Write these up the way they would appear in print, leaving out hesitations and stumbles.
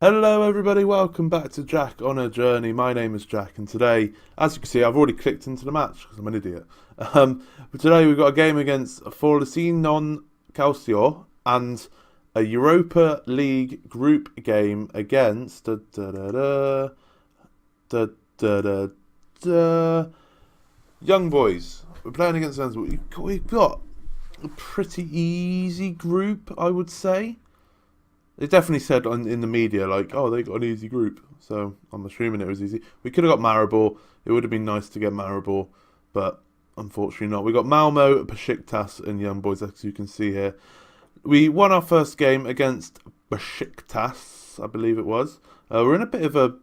Hello everybody, welcome back to Jack on a Journey. My name is Jack and today, as you can see, I've already clicked into the match because I'm an idiot. But today we've got a game against Forlì non Calcio and a Europa League group game against Young Boys. We're playing against them. We've got a pretty easy group, I would say. They definitely said in the media, like, oh, they got an easy group. So I'm assuming it was easy. We could have got Maribor. It would have been nice to get Maribor, but unfortunately not. We got Malmo, Besiktas, and Young Boys, as you can see here. We won our first game against Besiktas, I believe it was. We're in a bit of a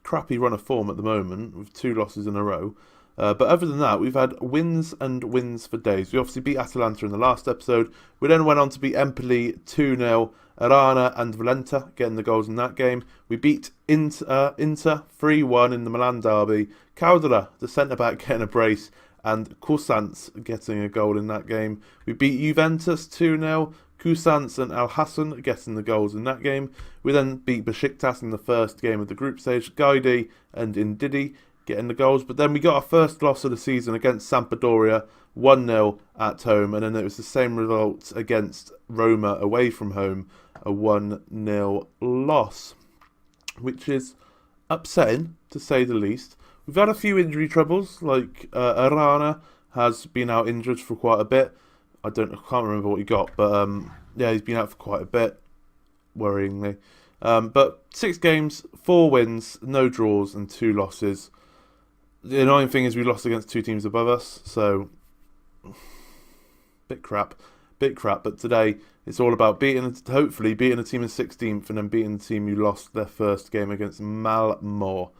crappy run of form at the moment, with 2 losses in a row. But other than that, we've had wins and wins for days. We obviously beat Atalanta in the last episode. We then went on to beat Empoli 2-0. Arana and Valenta getting the goals in that game. We beat Inter 3-1 in the Milan derby. Caldera, the centre-back, getting a brace. And Cousins getting a goal in that game. We beat Juventus 2-0. Cousins and Al Hassan getting the goals in that game. We then beat Besiktas in the first game of the group stage. Gaidi and Indidi getting the goals. But then we got our first loss of the season against Sampdoria, 1-0 at home. And then it was the same result against Roma away from home, a 1-0 loss, which is upsetting to say the least. We've had a few injury troubles, like Arana has been out injured for quite a bit. I can't remember what he got, but yeah, he's been out for quite a bit, worryingly. But 6 games, 4 wins, no draws and 2 losses. The annoying thing is we lost against 2 teams above us, so bit crap. But today it's all about hopefully beating a team in 16th and then beating the team who lost their first game against Malmo.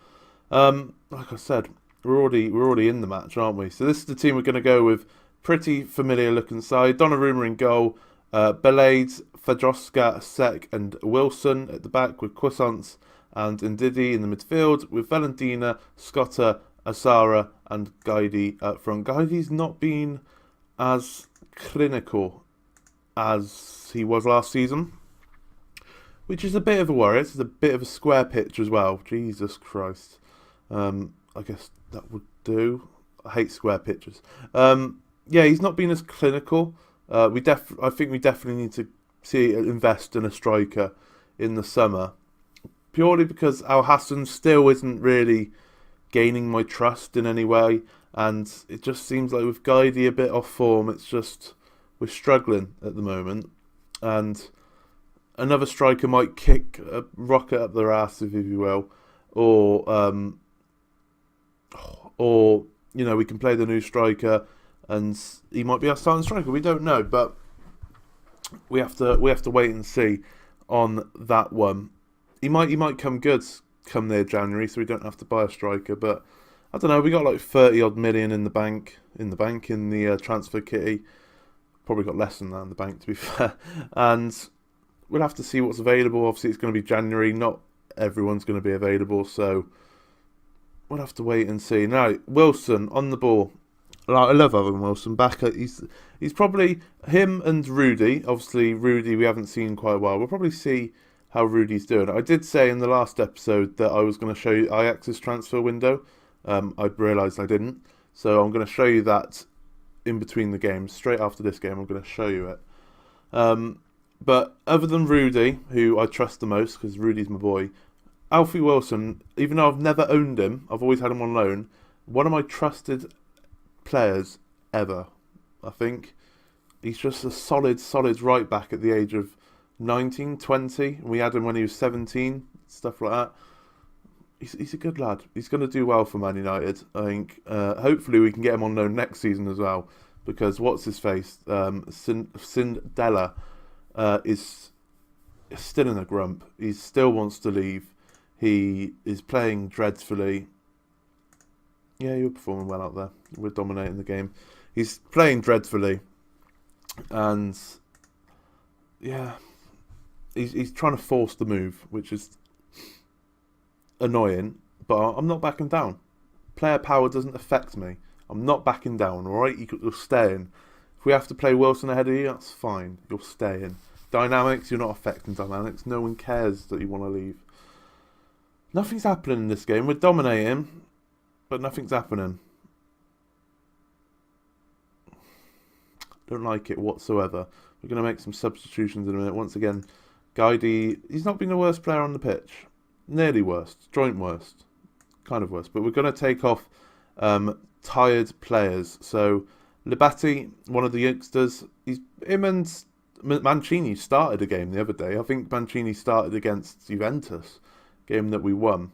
Like I said, we're already in the match, aren't we? So this is the team we're going to go with. Pretty familiar looking side. Donnarumma in goal. Belade, Fadroska, Sek and Wilson at the back with Cousins and Ndidi in the midfield with Valentina, Scotta, Asara and Gaidi up front. Gaidi's not been as clinical as he was last season, which is a bit of a worry. It's a bit of a square pitch as well. Jesus Christ. I guess that would do. I hate square pitches. Yeah, he's not been as clinical. I think we definitely need to invest in a striker in the summer, purely because Al Hassan still isn't really gaining my trust in any way, and it just seems like with Gaidi a bit off form, it's just we're struggling at the moment, and another striker might kick a rocket up their ass, if you will, or you know, we can play the new striker and he might be our starting striker. We don't know, but we have to wait and see on that one. He might come good come near January, so we don't have to buy a striker. But I don't know. We got like 30 odd million in the bank in the transfer kitty. Probably got less than that in the bank, to be fair. And we'll have to see what's available. Obviously, it's going to be January. Not everyone's going to be available, so we'll have to wait and see. Now, Wilson on the ball. I love having Wilson back. He's probably him and Rudy. Obviously, Rudy we haven't seen quite a while. We'll probably see how Rudy's doing. I did say in the last episode that I was going to show you Ajax's transfer window. I realised I didn't. So I'm going to show you that in between the games. Straight after this game, I'm going to show you it. But other than Rudy, who I trust the most because Rudy's my boy, Alfie Wilson, even though I've never owned him, I've always had him on loan, one of my trusted players ever. I think he's just a solid right back at the age of 19, 20. We had him when he was 17, stuff like that. He's a good lad. He's going to do well for Man United, I think. Hopefully we can get him on loan next season as well, because what's his face, Sindela is still in a grump. He still wants to leave. He is playing dreadfully. Yeah, you're performing well out there. We're dominating the game. He's playing dreadfully. And yeah, he's trying to force the move, which is annoying. But I'm not backing down. Player power doesn't affect me. I'm not backing down, alright? You're staying. If we have to play Wilson ahead of you, that's fine. You're staying. Dynamics, you're not affecting dynamics. No one cares that you want to leave. Nothing's happening in this game. We're dominating, but nothing's happening. Don't like it whatsoever. We're going to make some substitutions in a minute. Once again, Guidey, he's not been the worst player on the pitch. Nearly worst. Joint worst. Kind of worst. But we're going to take off tired players. So, Libatti, one of the youngsters, him and Mancini started a game the other day. I think Mancini started against Juventus, game that we won.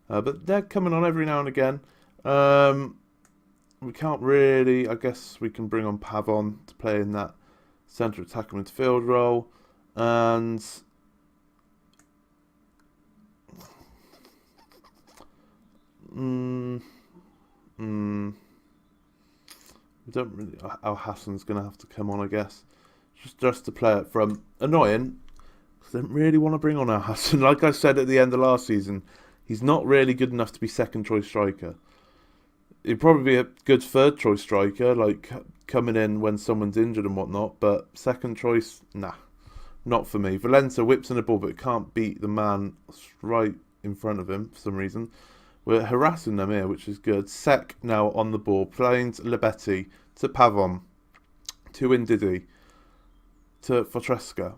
But they're coming on every now and again. We can't really, I guess we can bring on Pavon to play in that centre attacking midfield role. And we don't really. Al Hassan's going to have to come on, I guess, just to play it from. Annoying, because I don't really want to bring on Al Hassan. Like I said at the end of last season, he's not really good enough to be second choice striker. He'd probably be a good third choice striker, like coming in when someone's injured and whatnot. But second choice, nah, not for me. Valencia whips in the ball, but can't beat the man right in front of him for some reason. We're harassing them here, which is good. Sek now on the ball, playing to Libatti, to Pavon, to Ndidi, to Fortresca.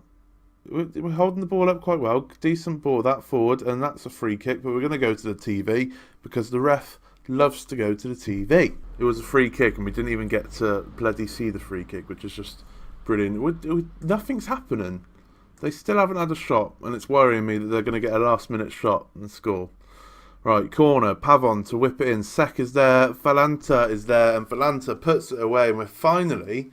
We're holding the ball up quite well. Decent ball, that forward, and that's a free kick. But we're going to go to the TV because the ref loves to go to the TV. It was a free kick, and we didn't even get to bloody see the free kick, which is just brilliant. Nothing's happening. They still haven't had a shot, and it's worrying me that they're going to get a last-minute shot and score. Right, corner, Pavon to whip it in. Sek is there, Valanta is there, and Valanta puts it away, and we're finally,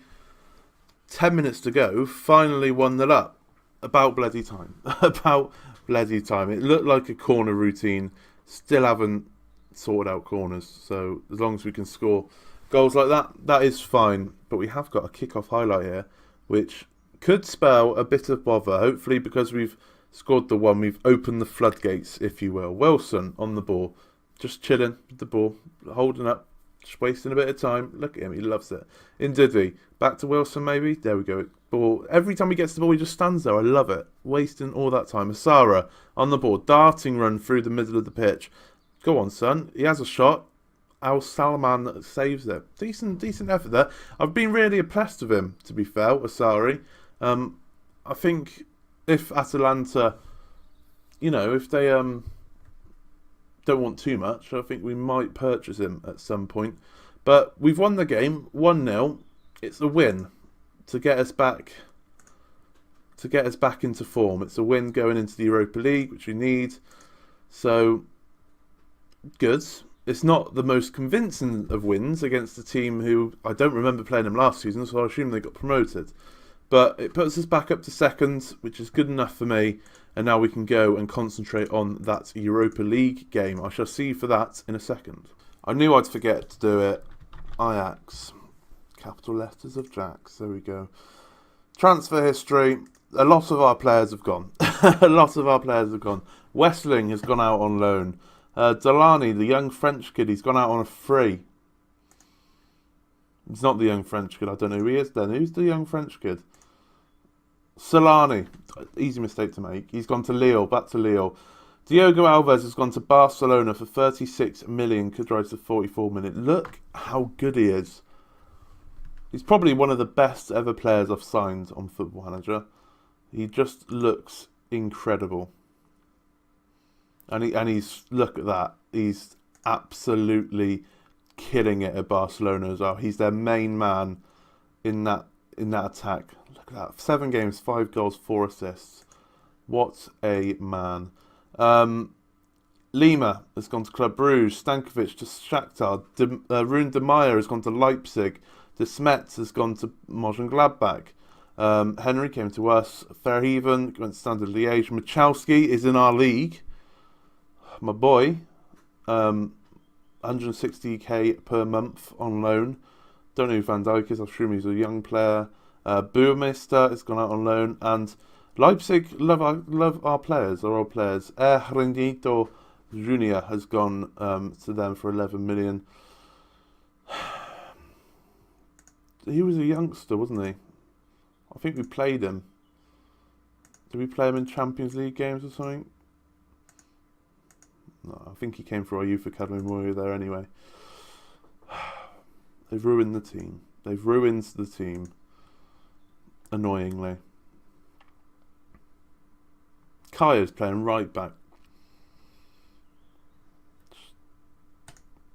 10 minutes to go, finally 1-0 up. About bloody time. About bloody time. It looked like a corner routine. Still haven't sorted out corners, so as long as we can score goals like that, that is fine. But we have got a kick-off highlight here, which could spell a bit of bother. Hopefully, because we've scored the one, we've opened the floodgates, if you will. Wilson on the ball, just chilling with the ball, holding up, just wasting a bit of time. Look at him, he loves it. Ndidi, back to Wilson maybe. There we go. Ball. Every time he gets the ball, he just stands there. I love it. Wasting all that time. Asara on the ball, darting run through the middle of the pitch. Go on, son. He has a shot. Al Salman saves it. Decent effort there. I've been really impressed with him, to be fair, Asari. I think if Atalanta, if they don't want too much, I think we might purchase him at some point. But we've won the game, 1-0. It's a win to get us back into form. It's a win going into the Europa League, which we need. So good. It's not the most convincing of wins against a team who I don't remember playing them last season, so I assume they got promoted. But it puts us back up to second, which is good enough for me. And now we can go and concentrate on that Europa League game. I shall see you for that in a second. I knew I'd forget to do it. Ajax. Capital letters of Jax. There we go. Transfer history. A lot of our players have gone. Westling has gone out on loan. Delaney, the young French kid, he's gone out on a free. He's not the young French kid. I don't know who he is then. Who's the young French kid? Solani. Easy mistake to make. He's gone to Lille. Back to Lille. Diogo Alves has gone to Barcelona for 36 million. Could rise to 44 million. Look how good he is. He's probably one of the best ever players I've signed on Football Manager. He just looks incredible. And he's, look at that. He's absolutely killing it at Barcelona as well. He's their main man in that attack. Look at that. 7 games, 5 goals, 4 assists. What a man. Lima has gone to Club Brugge. Stankovic to Shakhtar. Rune de Meyer has gone to Leipzig. De Smet has gone to Mönchengladbach. Henry came to us. Verheven went to Standard Liège. Michalski is in our league. My boy. 160k per month on loan. Don't know who Van Dijk is. I assume he's a young player. Burmeister has gone out on loan. And Leipzig love our players, our old players. Rendito Junior has gone to them for 11 million. He was a youngster, wasn't he? I think we played him. Did we play him in Champions League games or something? No, I think he came for our youth academy when we were there anyway. They've ruined the team. They've ruined the team. Annoyingly. Kaya's playing right back.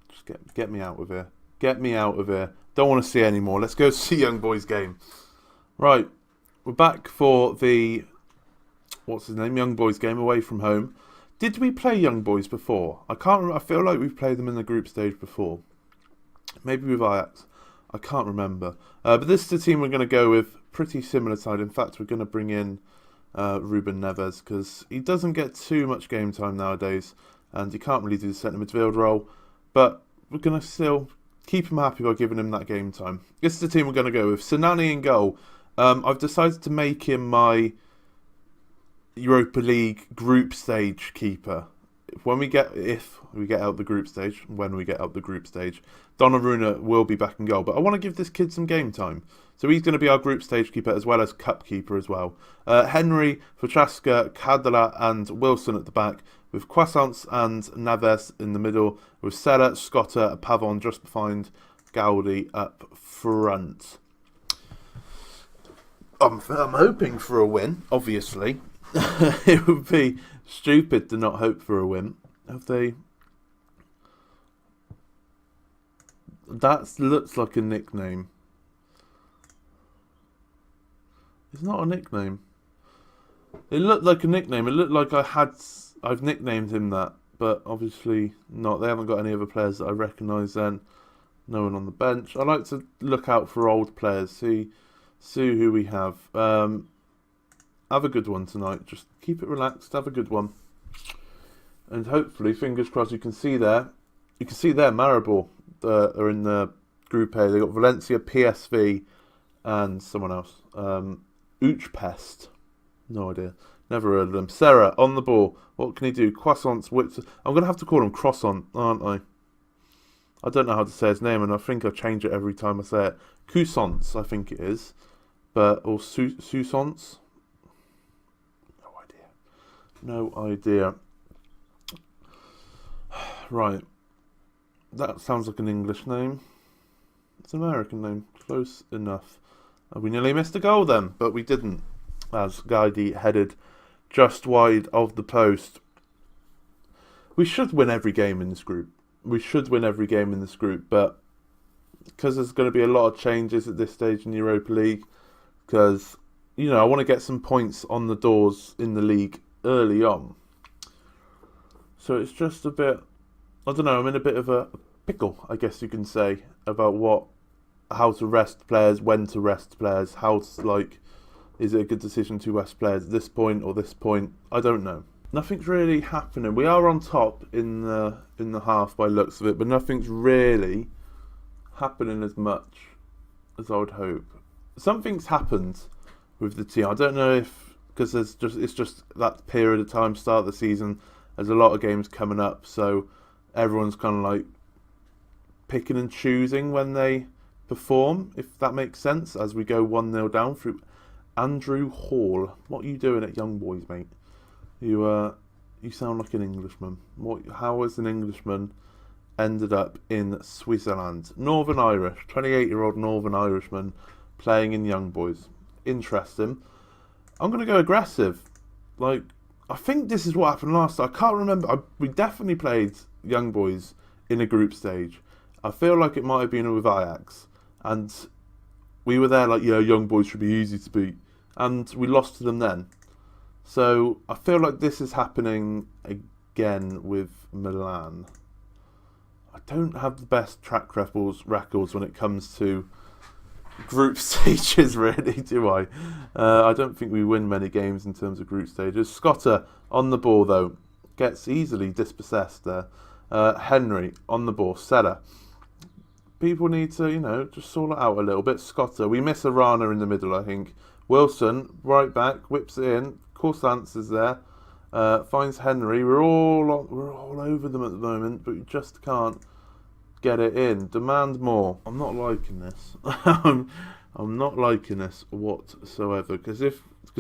Just get me out of here. Get me out of here. Don't want to see any more. Let's go see Young Boys game. Right. We're back for the... What's his name? Young Boys game away from home. Did we play Young Boys before? I can't remember. I feel like we've played them in the group stage before. Maybe with Ajax. I can't remember. But this is the team we're going to go with. Pretty similar side. In fact, we're going to bring in Ruben Neves because he doesn't get too much game time nowadays. And he can't really do the centre midfield role. But we're going to still keep him happy by giving him that game time. This is the team we're going to go with. Sinani in goal. I've decided to make him my Europa League group stage keeper. If we get out the group stage, Donnarumma will be back in goal. But I want to give this kid some game time. So he's going to be our group stage keeper as well as cup keeper as well. Henry, Fatraska, Karla and Wilson at the back, with Croissants and Neves in the middle, with Sella, Scotta and Pavon just behind Gaudi up front. I'm hoping for a win, obviously. It would be stupid to not hope for a win. Have they... That looks like a nickname. It's not a nickname. It looked like a nickname. It looked like I've nicknamed him that, but obviously not. They haven't got any other players that I recognise then. No one on the bench. I like to look out for old players. See who we have. Have a good one tonight. Just keep it relaxed. Have a good one. And hopefully, fingers crossed, you can see there, Maribor are in the Group A. They've got Valencia, PSV, and someone else. Uchpest. No idea. Never heard of them. Serra on the ball. What can he do? Croissants, whips. I'm going to have to call him Croissant, aren't I? I don't know how to say his name, and I think I change it every time I say it. Cousance, I think it is. Or Sousance. No idea. Right. That sounds like an English name. It's an American name. Close enough. We nearly missed a goal then, but we didn't. As Gaidi headed just wide of the post. We should win every game in this group. But because there's going to be a lot of changes at this stage in the Europa League, because, I want to get some points on the doors in the league early on. So it's just a bit, I don't know, I'm in a bit of a pickle, I guess you can say, about how to rest players, when to rest players, is it a good decision to rest players at this point or this point? I don't know. Nothing's really happening. We are on top in the half by looks of it, but nothing's really happening as much as I would hope. Something's happened with the team. I don't know if, because it's just that period of time, start of the season, there's a lot of games coming up, so everyone's kind of picking and choosing when they perform, if that makes sense, as we go 1-0 down through Andrew Hall. What are you doing at Young Boys, mate? You sound like an Englishman. How has an Englishman ended up in Switzerland? Northern Irish, 28-year-old Northern Irishman playing in Young Boys. Interesting. I'm going to go aggressive. I think this is what happened last time. I can't remember. We definitely played Young Boys in a group stage. I feel like it might have been with Ajax. And we were there Young Boys should be easy to beat. And we lost to them then. So I feel like this is happening again with Milan. I don't have the best track records when it comes to group stages, really, do I? I don't think we win many games in terms of group stages. Scotta on the ball, though, gets easily dispossessed there. Henry on the ball. Sella. People need to, just sort it out a little bit. Scotta. We miss Arana in the middle, I think. Wilson, right back, whips it in. Corsance is there. Finds Henry. We're all over them at the moment, but we just can't get it in. Demand more. I'm not liking this. I'm not liking this whatsoever, because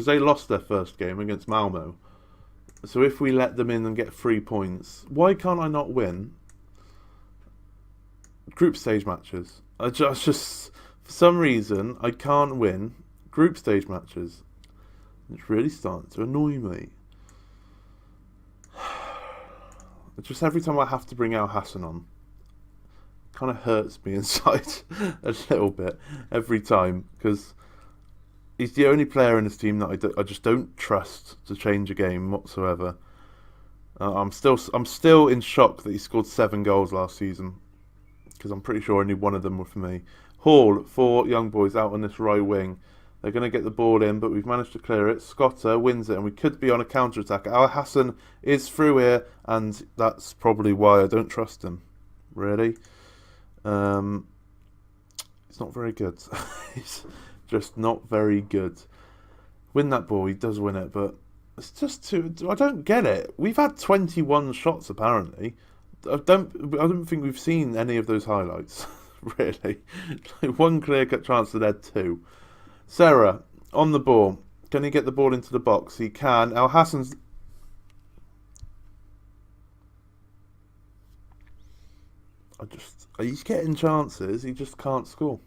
they lost their first game against Malmo. So if we let them in and get 3 points, why can't I not win group stage matches? I just for some reason I can't win group stage matches. It's really starting to annoy me. Just every time I have to bring Al Hassan on, it kind of hurts me inside a little bit every time, because he's the only player in this team that I just don't trust to change a game whatsoever. I'm still in shock that he scored 7 goals last season, because I'm pretty sure only one of them were for me. Hall, 4 young boys out on this right wing. They're going to get the ball in, but we've managed to clear it. Scotter wins it, and we could be on a counter-attack. Al Hassan is through here, and that's probably why I don't trust him. Really? It's not very good. He's just not very good. Win that ball, he does win it, but it's just too... I don't get it. We've had 21 shots, apparently. I don't think we've seen any of those highlights, really. Like, one clear-cut chance to dead 2. Sarah, on the ball. Can he get the ball into the box? He can. Al Hassan's... He's getting chances. He just can't score.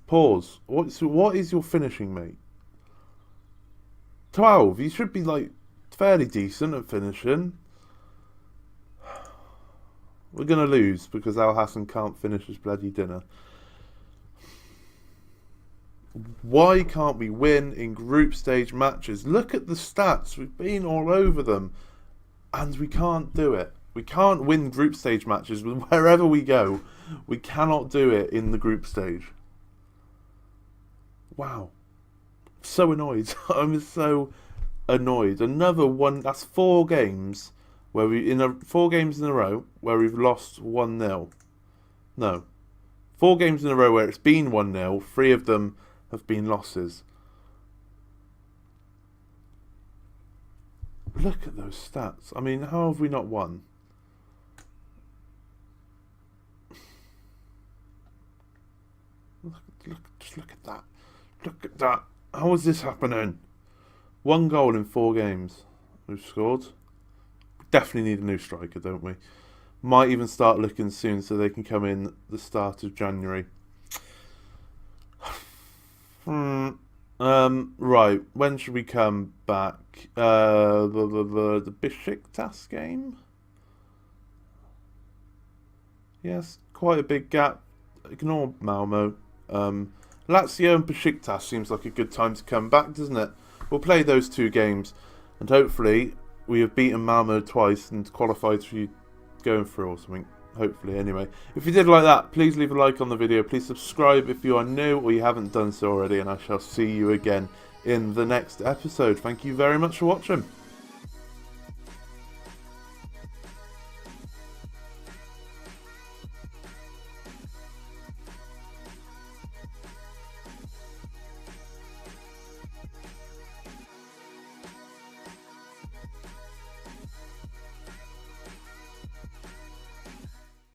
Pause. What is your finishing, mate? 12. You should be, like, fairly decent at finishing. We're going to lose because Al Hassan can't finish his bloody dinner. Why can't we win in group stage matches? Look at the stats. We've been all over them. And we can't do it. We can't win group stage matches wherever we go. We cannot do it in the group stage. Wow. So annoyed. I'm so annoyed. Another one. That's 4 games where 4 games in a row where we've lost 1-0. No. 4 games in a row where it's been 1-0. 3 of them have been losses. Look at those stats. I mean, how have we not won? Just look at that. Look at that. How is this happening? 1 goal in 4 games we've scored. We definitely need a new striker, don't we? Might even start looking soon so they can come in the start of January. Right, when should we come back? The Besiktas game? Yes, quite a big gap. Ignore Malmo. Lazio and Besiktas seems like a good time to come back, doesn't it? We'll play those 2 games, and hopefully we have beaten Malmo twice and qualified for you going through or something. Hopefully, anyway. If you did like that, please leave a like on the video. Please subscribe if you are new or you haven't done so already, and I shall see you again in the next episode. Thank you very much for watching.